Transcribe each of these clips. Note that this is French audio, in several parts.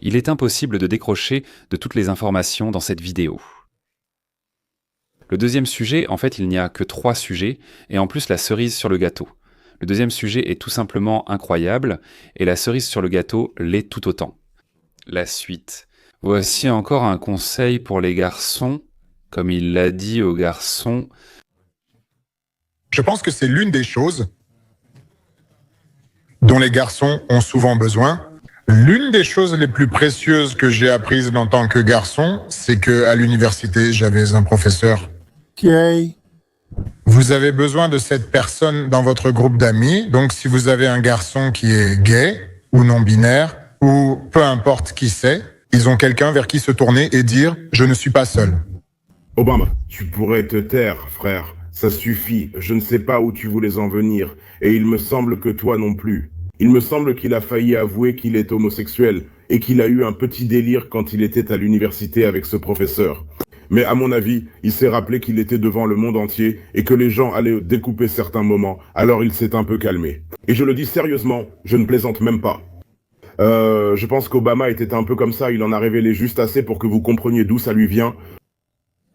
Il est impossible de décrocher de toutes les informations dans cette vidéo. Le deuxième sujet, en fait, il n'y a que 3 sujets, et en plus la cerise sur le gâteau. Le deuxième sujet est tout simplement incroyable, et la cerise sur le gâteau l'est tout autant. La suite. Voici encore un conseil pour les garçons, comme il l'a dit aux garçons. Je pense que c'est l'une des choses dont les garçons ont souvent besoin. L'une des choses les plus précieuses que j'ai apprises en tant que garçon, c'est qu'à l'université, j'avais un professeur. Gay. Vous avez besoin de cette personne dans votre groupe d'amis. Donc, si vous avez un garçon qui est gay ou non-binaire, ou peu importe qui c'est, ils ont quelqu'un vers qui se tourner et dire « Je ne suis pas seul ». Obama, tu pourrais te taire, frère. Ça suffit. Je ne sais pas où tu voulais en venir. Et il me semble que toi non plus. Il me semble qu'il a failli avouer qu'il est homosexuel et qu'il a eu un petit délire quand il était à l'université avec ce professeur. Mais à mon avis, il s'est rappelé qu'il était devant le monde entier et que les gens allaient découper certains moments, alors il s'est un peu calmé. Et je le dis sérieusement, je ne plaisante même pas. Je pense qu'Obama était un peu comme ça, il en a révélé juste assez pour que vous compreniez d'où ça lui vient.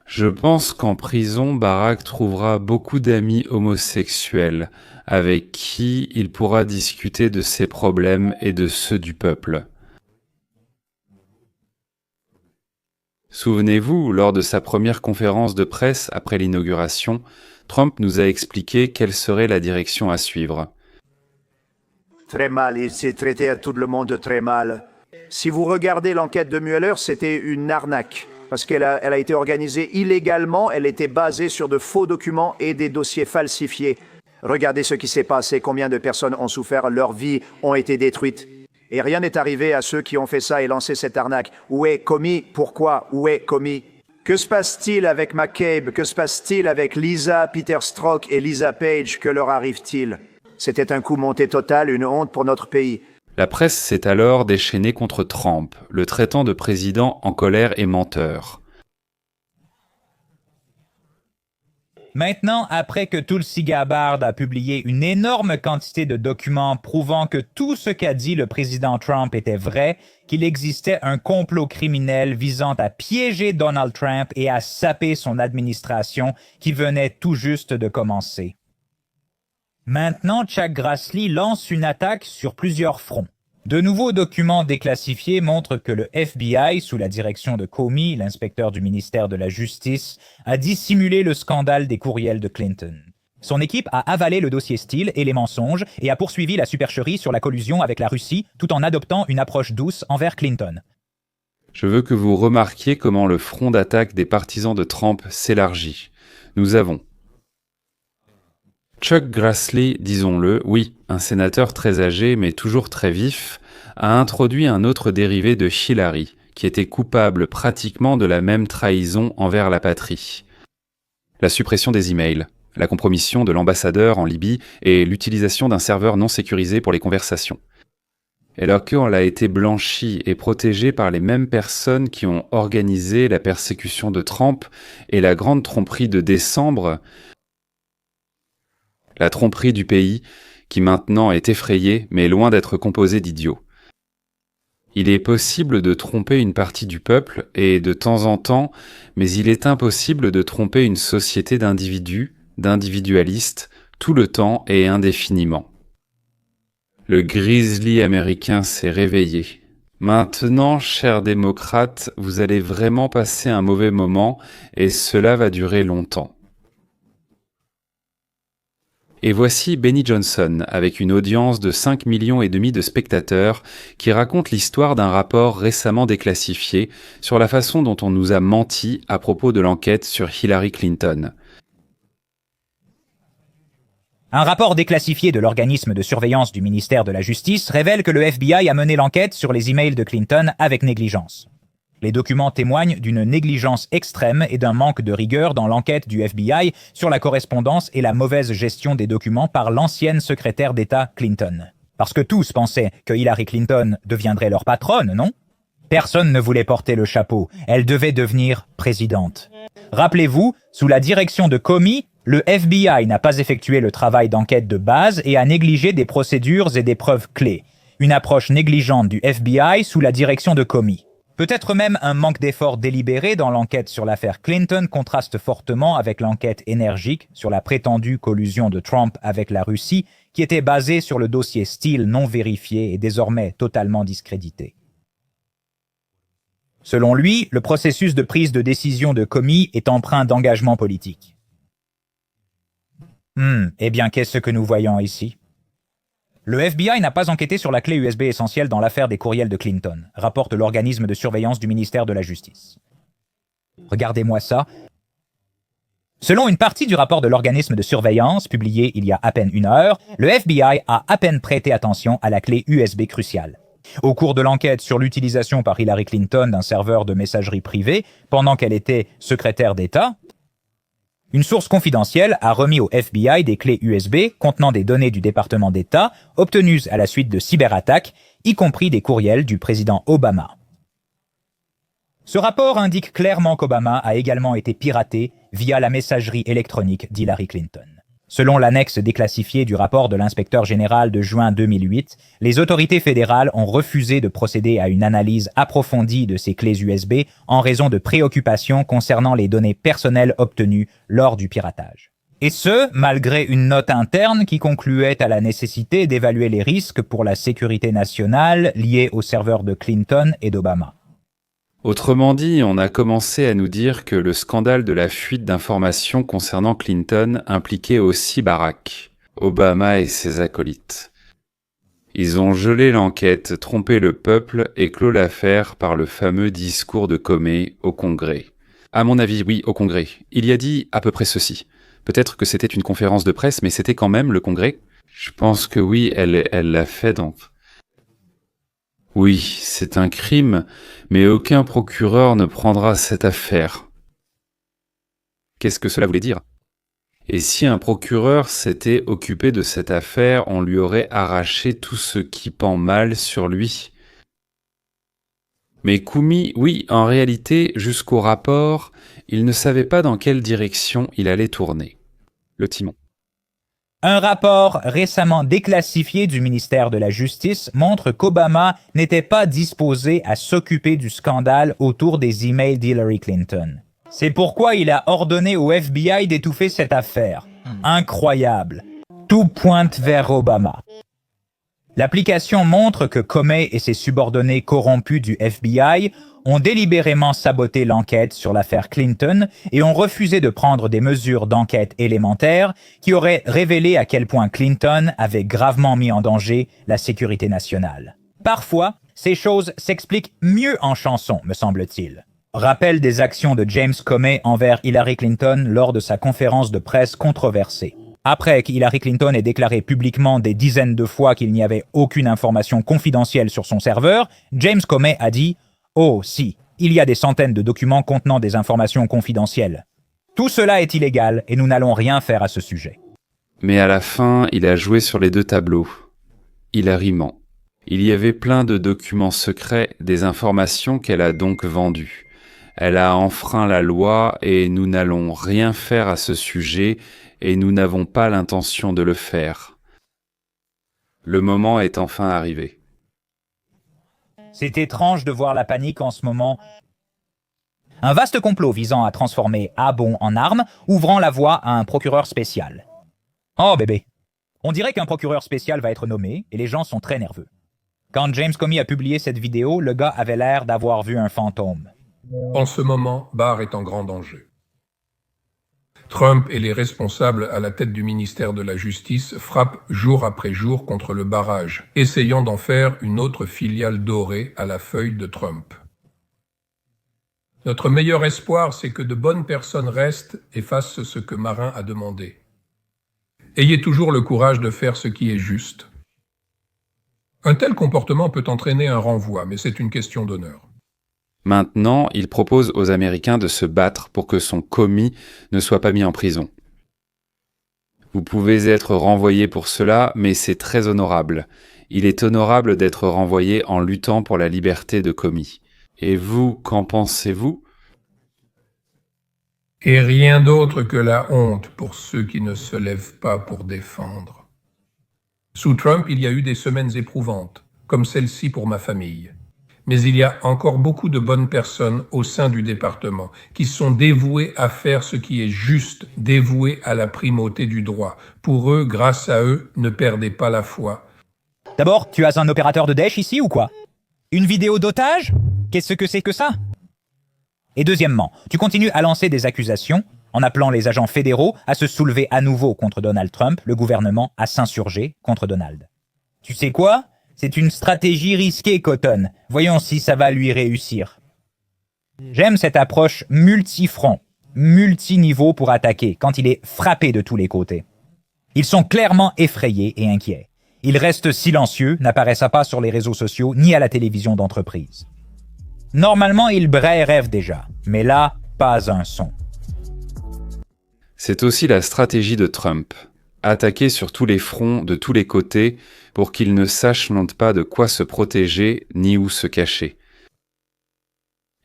Je pense qu'en prison, Barack trouvera beaucoup d'amis homosexuels avec qui il pourra discuter de ses problèmes et de ceux du peuple. Souvenez-vous, lors de sa première conférence de presse après l'inauguration, Trump nous a expliqué quelle serait la direction à suivre. Très mal, il s'est traité à tout le monde très mal. Si vous regardez l'enquête de Mueller, c'était une arnaque. Parce qu'elle a été organisée illégalement, elle était basée sur de faux documents et des dossiers falsifiés. Regardez ce qui s'est passé, combien de personnes ont souffert, leurs vies ont été détruites. Et rien n'est arrivé à ceux qui ont fait ça et lancé cette arnaque. Où est Comey? Pourquoi? Où est Comey? Que se passe-t-il avec McCabe? Que se passe-t-il avec Lisa, Peter Strzok et Lisa Page? Que leur arrive-t-il? C'était un coup monté total, une honte pour notre pays. La presse s'est alors déchaînée contre Trump, le traitant de président en colère et menteur. Maintenant, après que Tulsi Gabbard a publié une énorme quantité de documents prouvant que tout ce qu'a dit le président Trump était vrai, qu'il existait un complot criminel visant à piéger Donald Trump et à saper son administration qui venait tout juste de commencer. Maintenant, Chuck Grassley lance une attaque sur plusieurs fronts. De nouveaux documents déclassifiés montrent que le FBI, sous la direction de Comey, l'inspecteur du ministère de la Justice, a dissimulé le scandale des courriels de Clinton. Son équipe a avalé le dossier Steele et les mensonges et a poursuivi la supercherie sur la collusion avec la Russie tout en adoptant une approche douce envers Clinton. Je veux que vous remarquiez comment le front d'attaque des partisans de Trump s'élargit. Nous avons Chuck Grassley, disons-le, oui, un sénateur très âgé mais toujours très vif, a introduit un autre dérivé de Hillary, qui était coupable pratiquement de la même trahison envers la patrie. La suppression des emails, la compromission de l'ambassadeur en Libye et l'utilisation d'un serveur non sécurisé pour les conversations. Et alors qu'on a été blanchi et protégé par les mêmes personnes qui ont organisé la persécution de Trump et la grande tromperie de décembre, la tromperie du pays, qui maintenant est effrayée, mais loin d'être composée d'idiots. Il est possible de tromper une partie du peuple, et de temps en temps, mais il est impossible de tromper une société d'individus, d'individualistes, tout le temps et indéfiniment. Le grizzly américain s'est réveillé. Maintenant, chers démocrates, vous allez vraiment passer un mauvais moment, et cela va durer longtemps. Et voici Benny Johnson, avec une audience de 5,5 millions de spectateurs, qui raconte l'histoire d'un rapport récemment déclassifié sur la façon dont on nous a menti à propos de l'enquête sur Hillary Clinton. Un rapport déclassifié de l'organisme de surveillance du ministère de la Justice révèle que le FBI a mené l'enquête sur les emails de Clinton avec négligence. Les documents témoignent d'une négligence extrême et d'un manque de rigueur dans l'enquête du FBI sur la correspondance et la mauvaise gestion des documents par l'ancienne secrétaire d'État Clinton. Parce que tous pensaient que Hillary Clinton deviendrait leur patronne, non? Personne ne voulait porter le chapeau. Elle devait devenir présidente. Rappelez-vous, sous la direction de Comey, le FBI n'a pas effectué le travail d'enquête de base et a négligé des procédures et des preuves clés. une approche négligente du FBI sous la direction de Comey. Peut-être même un manque d'effort délibéré dans l'enquête sur l'affaire Clinton contraste fortement avec l'enquête énergique sur la prétendue collusion de Trump avec la Russie, qui était basée sur le dossier Steele non vérifié et désormais totalement discrédité. Selon lui, le processus de prise de décision de Comey est empreint d'engagement politique. Eh bien, qu'est-ce que nous voyons ici? Le FBI n'a pas enquêté sur la clé USB essentielle dans l'affaire des courriels de Clinton, rapporte l'organisme de surveillance du ministère de la Justice. Regardez-moi ça. Selon une partie du rapport de l'organisme de surveillance, publié il y a à peine une heure, le FBI a à peine prêté attention à la clé USB cruciale. Au cours de l'enquête sur l'utilisation par Hillary Clinton d'un serveur de messagerie privée pendant qu'elle était secrétaire d'État, une source confidentielle a remis au FBI des clés USB contenant des données du département d'État obtenues à la suite de cyberattaques, y compris des courriels du président Obama. Ce rapport indique clairement qu'Obama a également été piraté via la messagerie électronique d'Hillary Clinton. Selon l'annexe déclassifiée du rapport de l'inspecteur général de juin 2008, les autorités fédérales ont refusé de procéder à une analyse approfondie de ces clés USB en raison de préoccupations concernant les données personnelles obtenues lors du piratage. Et ce, malgré une note interne qui concluait à la nécessité d'évaluer les risques pour la sécurité nationale liés aux serveurs de Clinton et d'Obama. Autrement dit, on a commencé à nous dire que le scandale de la fuite d'informations concernant Clinton impliquait aussi Barack, Obama et ses acolytes. Ils ont gelé l'enquête, trompé le peuple et clos l'affaire par le fameux discours de Comey au Congrès. À mon avis, oui, au Congrès. Il y a dit à peu près ceci. Peut-être que c'était une conférence de presse, mais c'était quand même le Congrès. Je pense que oui, elle l'a fait donc. Oui, c'est un crime, mais aucun procureur ne prendra cette affaire. Qu'est-ce que cela voulait dire? Et si un procureur s'était occupé de cette affaire, on lui aurait arraché tout ce qui pend mal sur lui. Mais Comey, oui, en réalité, jusqu'au rapport, il ne savait pas dans quelle direction il allait tourner. Le timon. Un rapport récemment déclassifié du ministère de la Justice montre qu'Obama n'était pas disposé à s'occuper du scandale autour des emails d'Hillary Clinton. C'est pourquoi il a ordonné au FBI d'étouffer cette affaire. Incroyable. Tout pointe vers Obama. L'application montre que Comey et ses subordonnés corrompus du FBI ont délibérément saboté l'enquête sur l'affaire Clinton et ont refusé de prendre des mesures d'enquête élémentaires qui auraient révélé à quel point Clinton avait gravement mis en danger la sécurité nationale. Parfois, ces choses s'expliquent mieux en chanson, me semble-t-il. Rappel des actions de James Comey envers Hillary Clinton lors de sa conférence de presse controversée. Après qu'Hillary Clinton ait déclaré publiquement des dizaines de fois qu'il n'y avait aucune information confidentielle sur son serveur, James Comey a dit « Oh, si, il y a des centaines de documents contenant des informations confidentielles. Tout cela est illégal et nous n'allons rien faire à ce sujet. » Mais à la fin, il a joué sur les deux tableaux. Hillary ment. Il y avait plein de documents secrets, des informations qu'elle a donc vendues. Elle a enfreint la loi et nous n'allons rien faire à ce sujet et nous n'avons pas l'intention de le faire. Le moment est enfin arrivé. C'est étrange de voir la panique en ce moment. Un vaste complot visant à transformer Abon en arme, ouvrant la voie à un procureur spécial. Oh bébé, on dirait qu'un procureur spécial va être nommé et les gens sont très nerveux. Quand James Comey a publié cette vidéo, le gars avait l'air d'avoir vu un fantôme. En ce moment, Barr est en grand danger. Trump et les responsables à la tête du ministère de la Justice frappent jour après jour contre le barrage, essayant d'en faire une autre filiale dorée à la feuille de Trump. Notre meilleur espoir, c'est que de bonnes personnes restent et fassent ce que Marin a demandé. Ayez toujours le courage de faire ce qui est juste. Un tel comportement peut entraîner un renvoi, mais c'est une question d'honneur. Maintenant, il propose aux Américains de se battre pour que son commis ne soit pas mis en prison. Vous pouvez être renvoyé pour cela, mais c'est très honorable. Il est honorable d'être renvoyé en luttant pour la liberté de commis. Et vous, qu'en pensez-vous? Et rien d'autre que la honte pour ceux qui ne se lèvent pas pour défendre. Sous Trump, il y a eu des semaines éprouvantes, comme celle-ci pour ma famille. Mais il y a encore beaucoup de bonnes personnes au sein du département qui sont dévouées à faire ce qui est juste, dévouées à la primauté du droit. Pour eux, grâce à eux, ne perdez pas la foi. D'abord, tu as un opérateur de Daesh ici ou quoi? Une vidéo d'otage? Qu'est-ce que c'est que ça? Et deuxièmement, tu continues à lancer des accusations en appelant les agents fédéraux à se soulever à nouveau contre Donald Trump, le gouvernement à s'insurger contre Donald. Tu sais quoi? C'est une stratégie risquée, Cotton. Voyons si ça va lui réussir. J'aime cette approche multifront, multiniveau pour attaquer, quand il est frappé de tous les côtés. Ils sont clairement effrayés et inquiets. Ils restent silencieux, n'apparaissent pas sur les réseaux sociaux ni à la télévision d'entreprise. Normalement, ils rêvent déjà, mais là, pas un son. C'est aussi la stratégie de Trump. Attaquer sur tous les fronts, de tous les côtés, pour qu'il ne sache non pas de quoi se protéger ni où se cacher.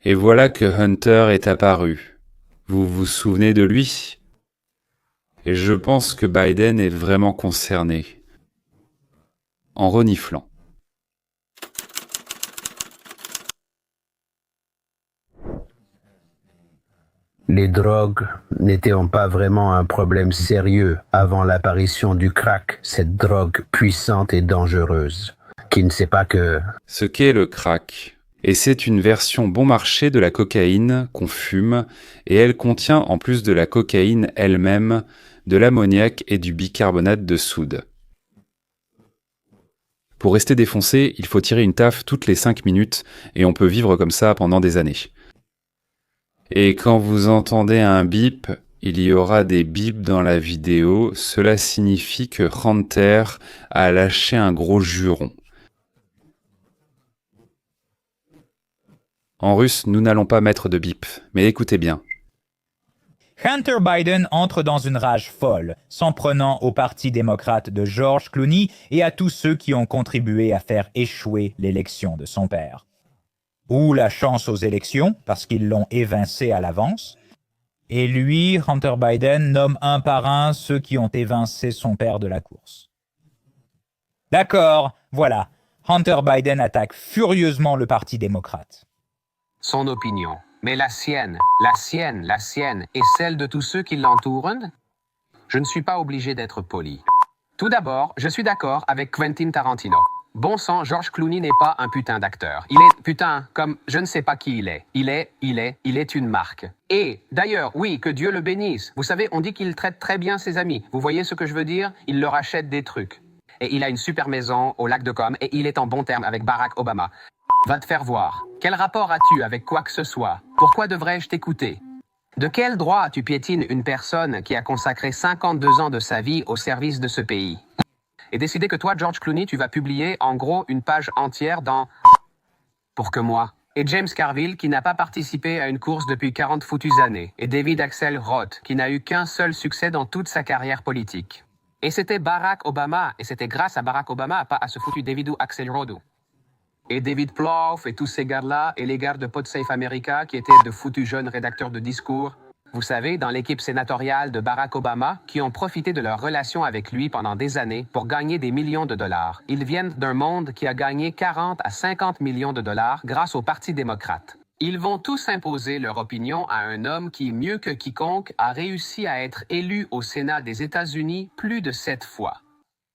Et voilà que Hunter est apparu. Vous vous souvenez de lui? Et je pense que Biden est vraiment concerné. En reniflant. Les drogues n'étaient pas vraiment un problème sérieux avant l'apparition du crack, cette drogue puissante et dangereuse, qui ne sait pas que... Ce qu'est le crack. Et c'est une version bon marché de la cocaïne qu'on fume, et elle contient, en plus de la cocaïne elle-même, de l'ammoniac et du bicarbonate de soude. Pour rester défoncé, il faut tirer une taffe toutes les 5 minutes, et on peut vivre comme ça pendant des années. Et quand vous entendez un bip, il y aura des bips dans la vidéo, cela signifie que Hunter a lâché un gros juron. En russe, nous n'allons pas mettre de bip, mais écoutez bien. Hunter Biden entre dans une rage folle, s'en prenant au Parti démocrate de George Clooney et à tous ceux qui ont contribué à faire échouer l'élection de son père. Ou la chance aux élections, parce qu'ils l'ont évincé à l'avance. Et lui, Hunter Biden, nomme un par un ceux qui ont évincé son père de la course. D'accord, voilà. Hunter Biden attaque furieusement le Parti démocrate. Son opinion, mais la sienne, et celle de tous ceux qui l'entourent? Je ne suis pas obligé d'être poli. Tout d'abord, je suis d'accord avec Quentin Tarantino. Bon sang, George Clooney n'est pas un putain d'acteur. Il est putain comme je ne sais pas qui il est. Il est une marque. Et d'ailleurs, oui, que Dieu le bénisse. Vous savez, on dit qu'il traite très bien ses amis. Vous voyez ce que je veux dire? Il leur achète des trucs. Et il a une super maison au lac de Com et il est en bon terme avec Barack Obama. Va te faire voir. Quel rapport as-tu avec quoi que ce soit? Pourquoi devrais-je t'écouter? De quel droit tu piétines une personne qui a consacré 52 ans de sa vie au service de ce pays? Et décider que toi, George Clooney, tu vas publier en gros une page entière dans Pour que moi. Et James Carville, qui n'a pas participé à une course depuis 40 foutues années. Et David Axel Roth, qui n'a eu qu'un seul succès dans toute sa carrière politique. Et c'était Barack Obama, et c'était grâce à Barack Obama, pas à ce foutu David Axel Roth. Et David Plouffe, et tous ces gars-là, et les gars de PodSafe America, qui étaient de foutus jeunes rédacteurs de discours. Vous savez, dans l'équipe sénatoriale de Barack Obama, qui ont profité de leur relation avec lui pendant des années pour gagner des millions de dollars. Ils viennent d'un monde qui a gagné 40 à 50 millions de dollars grâce au Parti démocrate. Ils vont tous imposer leur opinion à un homme qui, mieux que quiconque, a réussi à être élu au Sénat des États-Unis plus de 7 fois.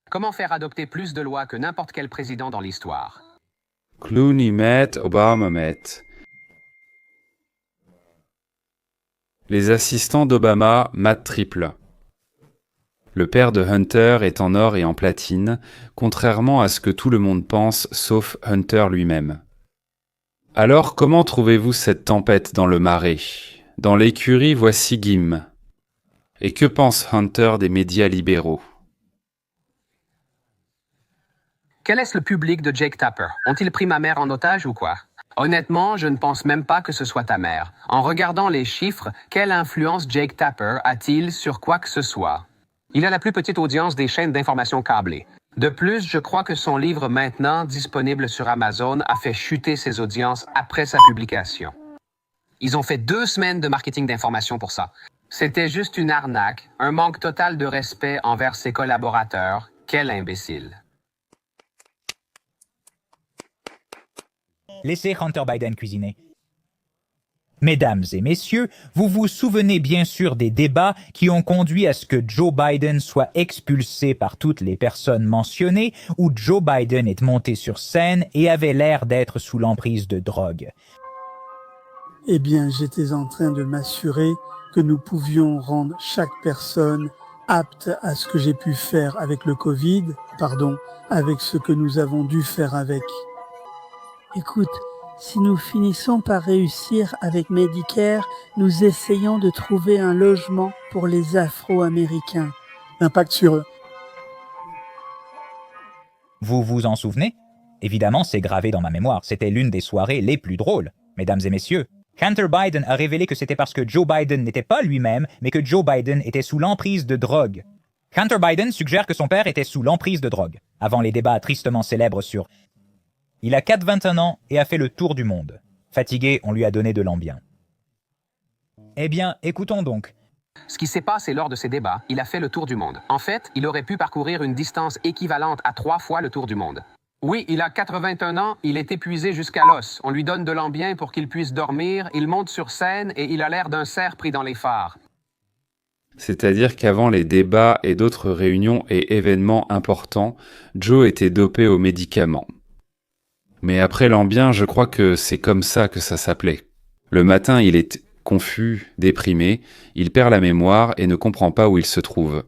Comment faire adopter plus de lois que n'importe quel président dans l'histoire? Clooney met, Obama met. Les assistants d'Obama, Matt Triple. Le père de Hunter est en or et en platine, contrairement à ce que tout le monde pense, sauf Hunter lui-même. Alors, comment trouvez-vous cette tempête dans le marais? Dans l'écurie, voici Gim. Et que pense Hunter des médias libéraux? Quel est le public de Jake Tapper? Ont-ils pris ma mère en otage ou quoi? Honnêtement, je ne pense même pas que ce soit ta mère. En regardant les chiffres, quelle influence Jake Tapper a-t-il sur quoi que ce soit? Il a la plus petite audience des chaînes d'information câblées. De plus, je crois que son livre maintenant disponible sur Amazon a fait chuter ses audiences après sa publication. Ils ont fait 2 semaines de marketing d'information pour ça. C'était juste une arnaque, un manque total de respect envers ses collaborateurs. Quel imbécile. Laissez Hunter Biden cuisiner. Mesdames et messieurs, vous vous souvenez bien sûr des débats qui ont conduit à ce que Joe Biden soit expulsé par toutes les personnes mentionnées, où Joe Biden est monté sur scène et avait l'air d'être sous l'emprise de drogue. Eh bien, j'étais en train de m'assurer que nous pouvions rendre chaque personne apte à ce que j'ai pu faire avec le Covid, avec ce que nous avons dû faire avec. Écoute, si nous finissons par réussir avec Medicare, nous essayons de trouver un logement pour les Afro-Américains. L'impact sur eux. Vous vous en souvenez? Évidemment, c'est gravé dans ma mémoire. C'était l'une des soirées les plus drôles. Mesdames et messieurs, Hunter Biden a révélé que c'était parce que Joe Biden n'était pas lui-même, mais que Joe Biden était sous l'emprise de drogue. Hunter Biden suggère que son père était sous l'emprise de drogue, avant les débats tristement célèbres sur « Il a 4,21 ans et a fait le tour du monde. Fatigué, on lui a donné de l'Ambien. » Eh bien, écoutons donc. Ce qui s'est passé lors de ces débats, il a fait le tour du monde. En fait, il aurait pu parcourir une distance équivalente à 3 fois le tour du monde. Oui, il a 81 ans, il est épuisé jusqu'à l'os. On lui donne de l'Ambien pour qu'il puisse dormir, il monte sur scène et il a l'air d'un cerf pris dans les phares. C'est-à-dire qu'avant les débats et d'autres réunions et événements importants, Joe était dopé aux médicaments. Mais après l'Ambien, je crois que c'est comme ça que ça s'appelait. Le matin, il est confus, déprimé, il perd la mémoire et ne comprend pas où il se trouve.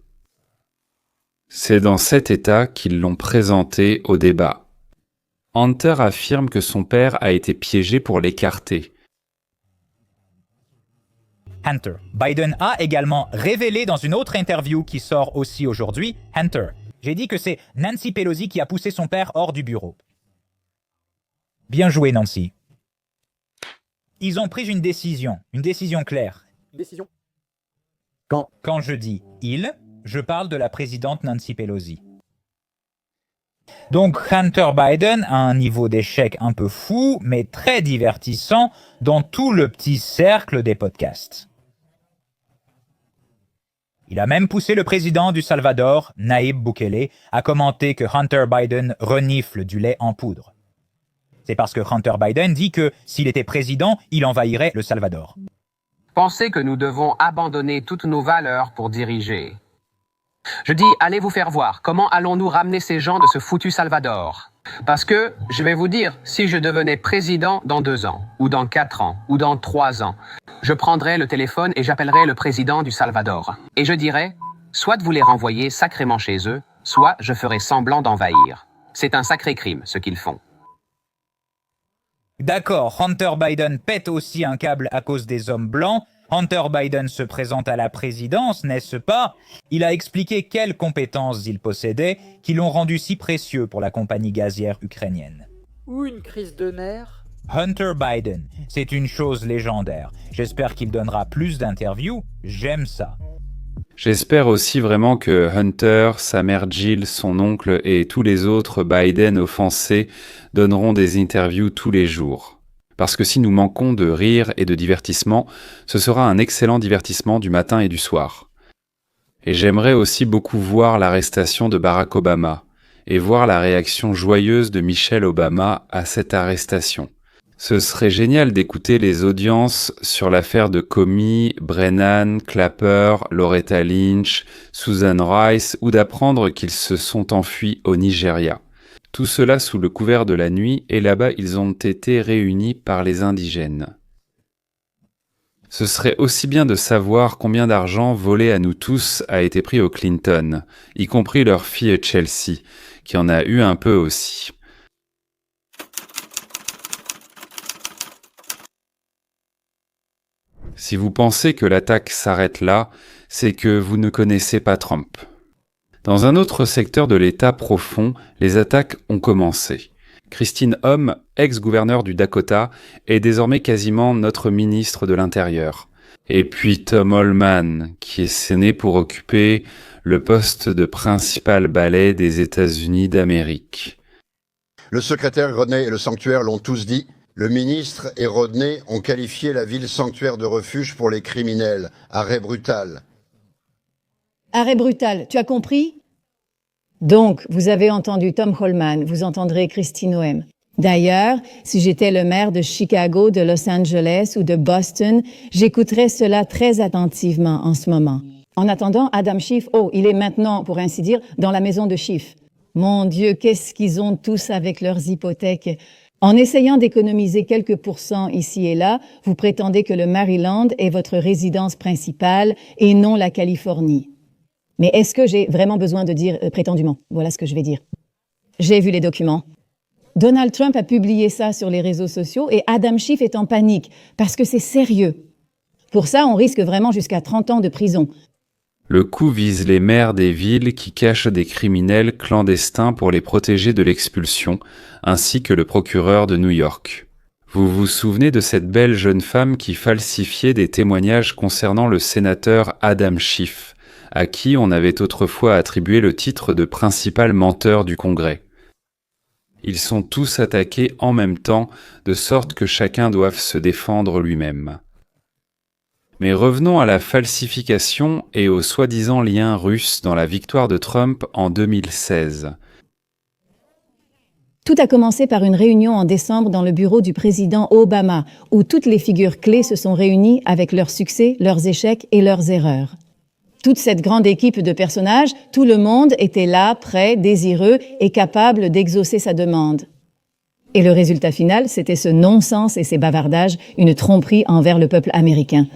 C'est dans cet état qu'ils l'ont présenté au débat. Hunter affirme que son père a été piégé pour l'écarter. Hunter. Biden a également révélé dans une autre interview qui sort aussi aujourd'hui, Hunter. J'ai dit que c'est Nancy Pelosi qui a poussé son père hors du bureau. Bien joué, Nancy. Ils ont pris une décision claire. Décision. Quand je dis « ils », je parle de la présidente Nancy Pelosi. Donc Hunter Biden a un niveau d'échec un peu fou, mais très divertissant dans tout le petit cercle des podcasts. Il a même poussé le président du Salvador, Nayib Bukele, à commenter que Hunter Biden renifle du lait en poudre. C'est parce que Hunter Biden dit que s'il était président, il envahirait le Salvador. Pensez que nous devons abandonner toutes nos valeurs pour diriger. Je dis, allez vous faire voir, comment allons-nous ramener ces gens de ce foutu Salvador? Parce que, je vais vous dire, si je devenais président dans 2 ans, ou dans 4 ans, ou dans 3 ans, je prendrais le téléphone et j'appellerais le président du Salvador. Et je dirais, soit vous les renvoyez sacrément chez eux, soit je ferai semblant d'envahir. C'est un sacré crime, ce qu'ils font. D'accord, Hunter Biden pète aussi un câble à cause des hommes blancs. Hunter Biden se présente à la présidence, n'est-ce pas? Il a expliqué quelles compétences il possédait qui l'ont rendu si précieux pour la compagnie gazière ukrainienne. Ou une crise de nerfs. Hunter Biden, c'est une chose légendaire. J'espère qu'il donnera plus d'interviews. J'aime ça. J'espère aussi vraiment que Hunter, sa mère Jill, son oncle et tous les autres Biden offensés donneront des interviews tous les jours. Parce que si nous manquons de rire et de divertissement, ce sera un excellent divertissement du matin et du soir. Et j'aimerais aussi beaucoup voir l'arrestation de Barack Obama et voir la réaction joyeuse de Michelle Obama à cette arrestation. Ce serait génial d'écouter les audiences sur l'affaire de Comey, Brennan, Clapper, Loretta Lynch, Susan Rice ou d'apprendre qu'ils se sont enfuis au Nigeria. Tout cela sous le couvert de la nuit et là-bas ils ont été réunis par les indigènes. Ce serait aussi bien de savoir combien d'argent volé à nous tous a été pris aux Clinton, y compris leur fille Chelsea, qui en a eu un peu aussi. Si vous pensez que l'attaque s'arrête là, c'est que vous ne connaissez pas Trump. Dans un autre secteur de l'État profond, les attaques ont commencé. Christine Homme, ex-gouverneure du Dakota, est désormais quasiment notre ministre de l'Intérieur. Et puis Tom Homan, qui est séné pour occuper le poste de principal balai des États-Unis d'Amérique. Le secrétaire Rodney et le sanctuaire l'ont tous dit. Le ministre et Rodney ont qualifié la ville sanctuaire de refuge pour les criminels. Arrêt brutal. Arrêt brutal, tu as compris? Donc, vous avez entendu Tom Homan, vous entendrez Christine Noem. D'ailleurs, si j'étais le maire de Chicago, de Los Angeles ou de Boston, j'écouterais cela très attentivement en ce moment. En attendant, Adam Schiff, il est maintenant, pour ainsi dire, dans la maison de Schiff. Mon Dieu, qu'est-ce qu'ils ont tous avec leurs hypothèques. En essayant d'économiser quelques pourcents ici et là, vous prétendez que le Maryland est votre résidence principale et non la Californie. Mais est-ce que j'ai vraiment besoin de dire prétendument? Voilà ce que je vais dire. J'ai vu les documents. Donald Trump a publié ça sur les réseaux sociaux et Adam Schiff est en panique parce que c'est sérieux. Pour ça, on risque vraiment jusqu'à 30 ans de prison. Le coup vise les maires des villes qui cachent des criminels clandestins pour les protéger de l'expulsion, ainsi que le procureur de New York. Vous vous souvenez de cette belle jeune femme qui falsifiait des témoignages concernant le sénateur Adam Schiff, à qui on avait autrefois attribué le titre de principal menteur du Congrès. Ils sont tous attaqués en même temps, de sorte que chacun doive se défendre lui-même. Mais revenons à la falsification et au soi-disant lien russe dans la victoire de Trump en 2016. Tout a commencé par une réunion en décembre dans le bureau du président Obama, où toutes les figures clés se sont réunies avec leurs succès, leurs échecs et leurs erreurs. Toute cette grande équipe de personnages, tout le monde était là, prêt, désireux et capable d'exaucer sa demande. Et le résultat final, c'était ce non-sens et ces bavardages, une tromperie envers le peuple américain.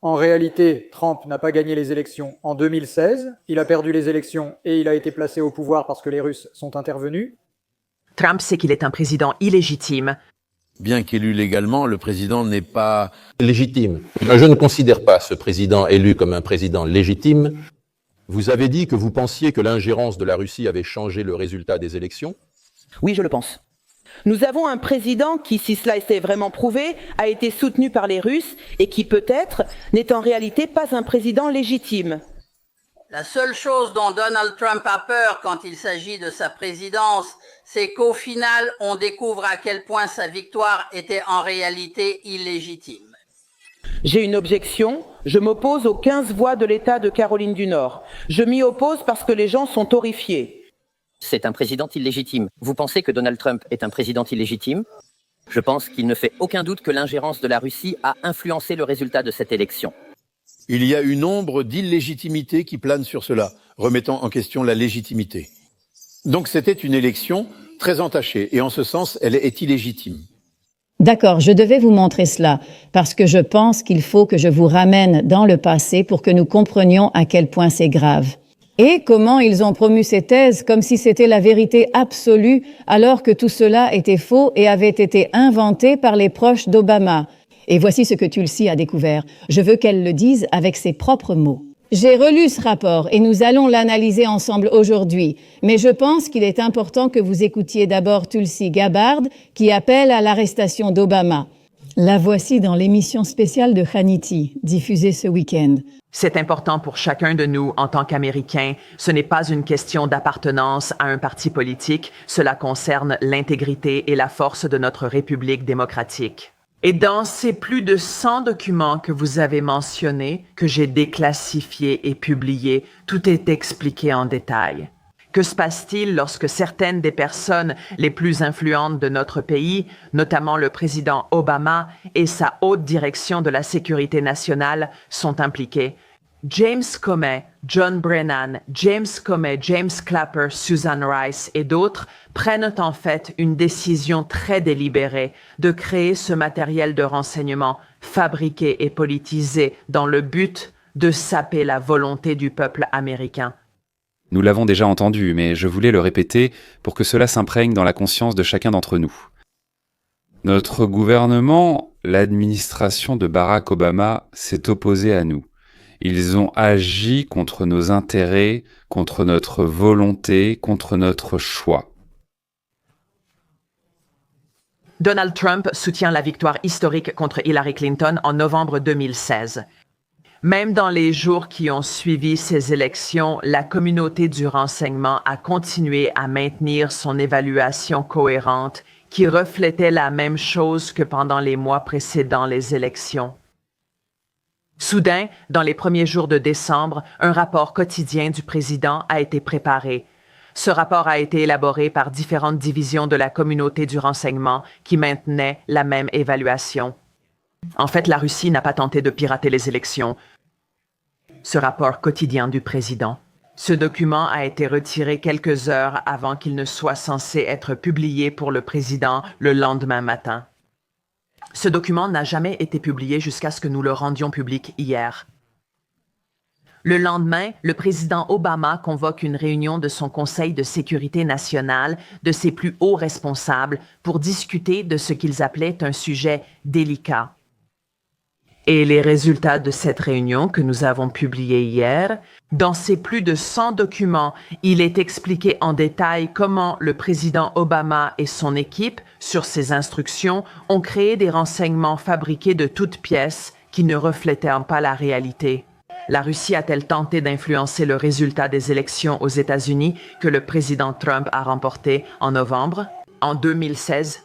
En réalité, Trump n'a pas gagné les élections en 2016. Il a perdu les élections et il a été placé au pouvoir parce que les Russes sont intervenus. Trump sait qu'il est un président illégitime. Bien qu'élu légalement, le président n'est pas légitime. Je ne considère pas ce président élu comme un président légitime. Vous avez dit que vous pensiez que l'ingérence de la Russie avait changé le résultat des élections? Oui, je le pense. Nous avons un président qui, si cela était vraiment prouvé, a été soutenu par les Russes et qui peut-être n'est en réalité pas un président légitime. La seule chose dont Donald Trump a peur quand il s'agit de sa présidence, c'est qu'au final, on découvre à quel point sa victoire était en réalité illégitime. J'ai une objection. Je m'oppose aux 15 voix de l'État de Caroline du Nord. Je m'y oppose parce que les gens sont horrifiés. C'est un président illégitime. Vous pensez que Donald Trump est un président illégitime? Je pense qu'il ne fait aucun doute que l'ingérence de la Russie a influencé le résultat de cette élection. Il y a une ombre d'illégitimité qui plane sur cela, remettant en question la légitimité. Donc c'était une élection très entachée, et en ce sens, elle est illégitime. D'accord, je devais vous montrer cela, parce que je pense qu'il faut que je vous ramène dans le passé pour que nous comprenions à quel point c'est grave. Et comment ils ont promu ces thèses comme si c'était la vérité absolue, alors que tout cela était faux et avait été inventé par les proches d'Obama. Et voici ce que Tulsi a découvert. Je veux qu'elle le dise avec ses propres mots. J'ai relu ce rapport et nous allons l'analyser ensemble aujourd'hui. Mais je pense qu'il est important que vous écoutiez d'abord Tulsi Gabbard, qui appelle à l'arrestation d'Obama. La voici dans l'émission spéciale de Hannity, diffusée ce week-end. C'est important pour chacun de nous en tant qu'Américains. Ce n'est pas une question d'appartenance à un parti politique. Cela concerne l'intégrité et la force de notre République démocratique. Et dans ces plus de 100 documents que vous avez mentionnés, que j'ai déclassifiés et publiés, tout est expliqué en détail. Que se passe-t-il lorsque certaines des personnes les plus influentes de notre pays, notamment le président Obama et sa haute direction de la sécurité nationale, sont impliquées? James Comey, John Brennan, James Comey, James Clapper, Susan Rice et d'autres prennent en fait une décision très délibérée de créer ce matériel de renseignement fabriqué et politisé dans le but de saper la volonté du peuple américain. Nous l'avons déjà entendu, mais je voulais le répéter pour que cela s'imprègne dans la conscience de chacun d'entre nous. Notre gouvernement, l'administration de Barack Obama, s'est opposé à nous. Ils ont agi contre nos intérêts, contre notre volonté, contre notre choix. Donald Trump soutient la victoire historique contre Hillary Clinton en novembre 2016. Même dans les jours qui ont suivi ces élections, la communauté du renseignement a continué à maintenir son évaluation cohérente qui reflétait la même chose que pendant les mois précédant les élections. Soudain, dans les premiers jours de décembre, un rapport quotidien du président a été préparé. Ce rapport a été élaboré par différentes divisions de la communauté du renseignement qui maintenaient la même évaluation. En fait, la Russie n'a pas tenté de pirater les élections. Ce rapport quotidien du président. Ce document a été retiré quelques heures avant qu'il ne soit censé être publié pour le président le lendemain matin. Ce document n'a jamais été publié jusqu'à ce que nous le rendions public hier. Le lendemain, le président Obama convoque une réunion de son Conseil de sécurité nationale, de ses plus hauts responsables, pour discuter de ce qu'ils appelaient un sujet délicat. Et les résultats de cette réunion que nous avons publiés hier, dans ces plus de 100 documents, il est expliqué en détail comment le président Obama et son équipe, sur ses instructions, ont créé des renseignements fabriqués de toutes pièces qui ne reflétaient pas la réalité. La Russie a-t-elle tenté d'influencer le résultat des élections aux États-Unis que le président Trump a remporté en novembre, en 2016?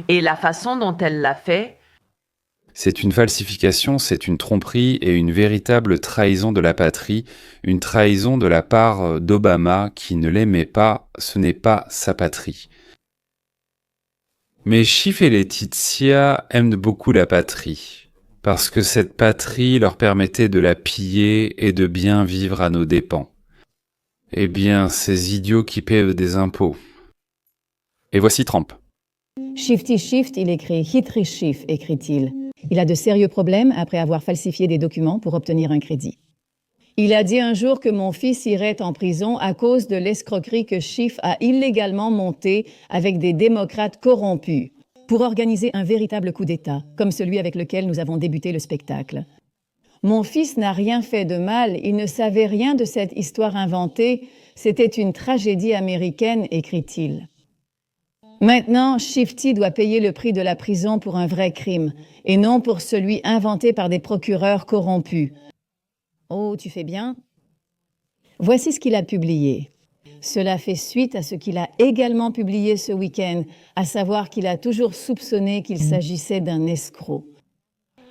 Et la façon dont elle l'a fait, c'est une falsification, c'est une tromperie et une véritable trahison de la patrie, une trahison de la part d'Obama qui ne l'aimait pas, ce n'est pas sa patrie. Mais Schiff et Laetitia aiment beaucoup la patrie. Parce que cette patrie leur permettait de la piller et de bien vivre à nos dépens. Eh bien, ces idiots qui paient des impôts. Et voici Trump. Shifty Shift, il écrit Hitry Schiff, écrit-il. Il a de sérieux problèmes après avoir falsifié des documents pour obtenir un crédit. Il a dit un jour que mon fils irait en prison à cause de l'escroquerie que Schiff a illégalement montée avec des démocrates corrompus, pour organiser un véritable coup d'État, comme celui avec lequel nous avons débuté le spectacle. Mon fils n'a rien fait de mal, il ne savait rien de cette histoire inventée, c'était une tragédie américaine, écrit-il. Maintenant, Shifty doit payer le prix de la prison pour un vrai crime, et non pour celui inventé par des procureurs corrompus. Oh, tu fais bien? Voici ce qu'il a publié. Cela fait suite à ce qu'il a également publié ce week-end, à savoir qu'il a toujours soupçonné qu'il s'agissait d'un escroc.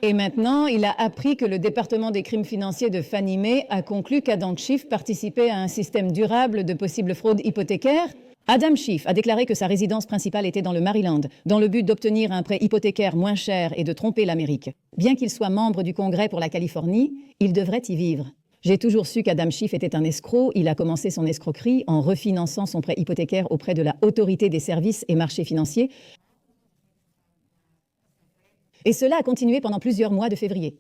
Et maintenant, il a appris que le département des crimes financiers de Fannie Mae a conclu qu'Adam Schiff participait à un système durable de possibles fraudes hypothécaires. Adam Schiff a déclaré que sa résidence principale était dans le Maryland, dans le but d'obtenir un prêt hypothécaire moins cher et de tromper l'Amérique. Bien qu'il soit membre du Congrès pour la Californie, il devrait y vivre. J'ai toujours su qu'Adam Schiff était un escroc. Il a commencé son escroquerie en refinançant son prêt hypothécaire auprès de la Autorité des services et marchés financiers. Et cela a continué pendant plusieurs mois de février.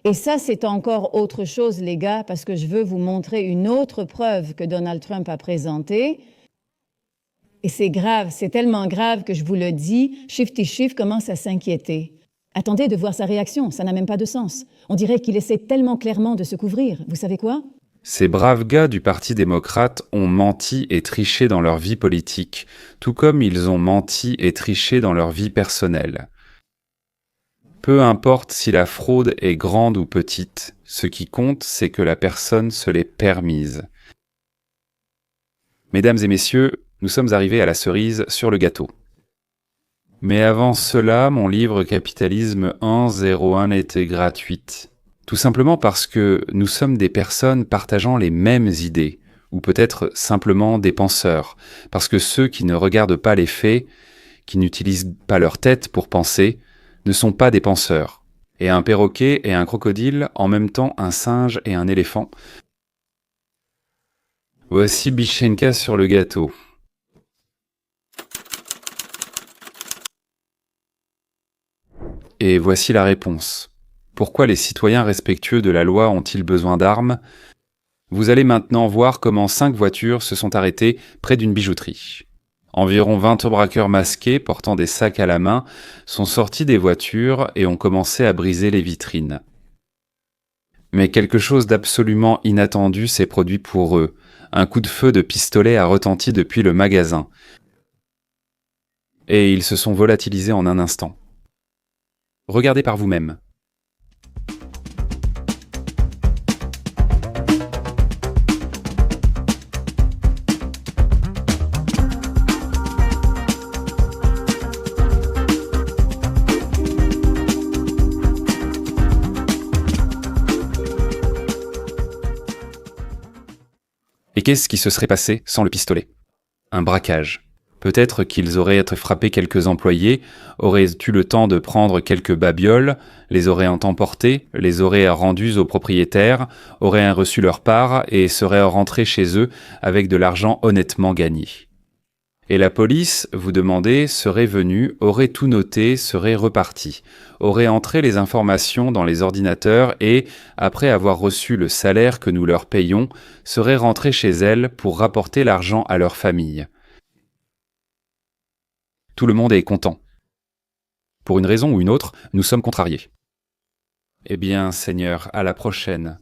Et ça, c'est encore autre chose, les gars, parce que je veux vous montrer une autre preuve que Donald Trump a présentée. Et c'est grave, c'est tellement grave que je vous le dis, Shifty Schiff commence à s'inquiéter. Attendez de voir sa réaction, ça n'a même pas de sens. On dirait qu'il essaie tellement clairement de se couvrir. Vous savez quoi? Ces braves gars du Parti démocrate ont menti et triché dans leur vie politique, tout comme ils ont menti et triché dans leur vie personnelle. Peu importe si la fraude est grande ou petite, ce qui compte, c'est que la personne se l'est permise. Mesdames et messieurs, nous sommes arrivés à la cerise sur le gâteau. Mais avant cela, mon livre Capitalisme 101 était gratuite. Tout simplement parce que nous sommes des personnes partageant les mêmes idées, ou peut-être simplement des penseurs, parce que ceux qui ne regardent pas les faits, qui n'utilisent pas leur tête pour penser, ne sont pas des penseurs. Et un perroquet et un crocodile, en même temps un singe et un éléphant. Voici Bichenka sur le gâteau. Et voici la réponse. Pourquoi les citoyens respectueux de la loi ont-ils besoin d'armes? Vous allez maintenant voir comment 5 voitures se sont arrêtées près d'une bijouterie. Environ 20 braqueurs masqués, portant des sacs à la main, sont sortis des voitures et ont commencé à briser les vitrines. Mais quelque chose d'absolument inattendu s'est produit pour eux. Un coup de feu de pistolet a retenti depuis le magasin. Et ils se sont volatilisés en un instant. Regardez par vous-même. Et qu'est-ce qui se serait passé sans le pistolet? Un braquage. Peut-être qu'ils auraient frappé quelques employés, auraient eu le temps de prendre quelques babioles, les auraient emportées, les auraient rendues aux propriétaires, auraient reçu leur part et seraient rentrés chez eux avec de l'argent honnêtement gagné. Et la police, vous demandez, serait venue, aurait tout noté, serait repartie, aurait entré les informations dans les ordinateurs et, après avoir reçu le salaire que nous leur payons, serait rentrée chez elles pour rapporter l'argent à leur famille. Tout le monde est content. Pour une raison ou une autre, nous sommes contrariés. Eh bien, Seigneur, à la prochaine.